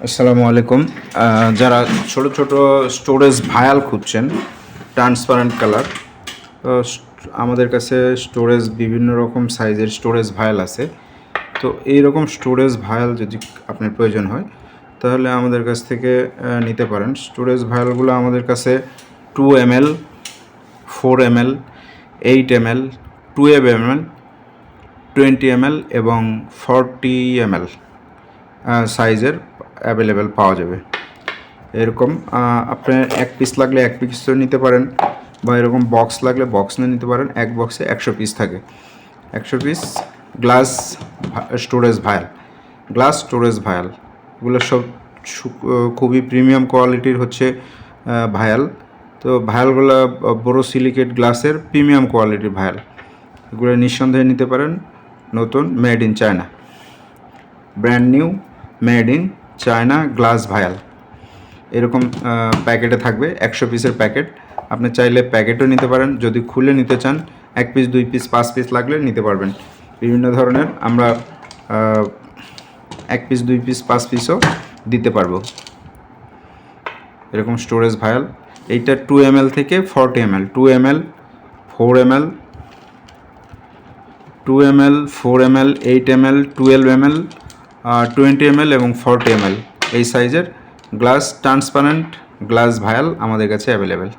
আসসালামু আলাইকুম। যারা ছোট ছোট স্টোরেজ ভায়াল খুঁজছেন ট্রান্সপারেন্ট কালার, তো আমাদের কাছে স্টোরেজ বিভিন্ন রকম সাইজের স্টোরেজ ভায়াল আছে। তো এই রকম স্টোরেজ ভায়াল যদি আপনার প্রয়োজন হয় তাহলে আমাদের কাছ থেকে নিতে পারেন। স্টোরেজ ভায়ালগুলো আমাদের কাছে 2 ml, 4 ml, 8 ml, 12 ml, 20 ml এবং 40 ml সাইজের অ্যাভেলেবেল পাওয়া যাবে। এরকম আপনার এক পিস লাগলে এক পিসও নিতে পারেন, বা এরকম বক্স লাগলে বক্স নিতে পারেন। এক বক্সে 100 পিস থাকে। 100 piece glass storage ভায়াল, glass storage ভায়াল এগুলো সব খুবই প্রিমিয়াম কোয়ালিটির হচ্ছে ভায়াল। তো ভায়ালগুলো বোরোসিলিকেট গ্লাসের প্রিমিয়াম কোয়ালিটির ভায়াল। এগুলো নিঃসন্দেহে নিতে পারেন। নতুন, made in China, brand new, made in China glass ভায়াল এরকম প্যাকেটে থাকবে। 100 পিসের প্যাকেট। আপনি চাইলে প্যাকেটও নিতে পারেন, যদি খুলে নিতে চান 1 পিস, 2 পিস, 5 পিস লাগলে নিতে পারবেন। বিভিন্ন ধরনের আমরা 1 পিস, 2 পিস, 5 পিসও দিতে পারবো। এরকম স্টোরেজ ভায়াল। এইটা 2 ml থেকে 40 ml, 2 ml, 4 ml, 2 ml, 4 ml, 8 ml, 12 ml, 20 ml এবং 40 ml এই সাইজের গ্লাস ট্রান্সপারেন্ট গ্লাস ভায়াল আমাদের কাছে অ্যাভেলেবেল।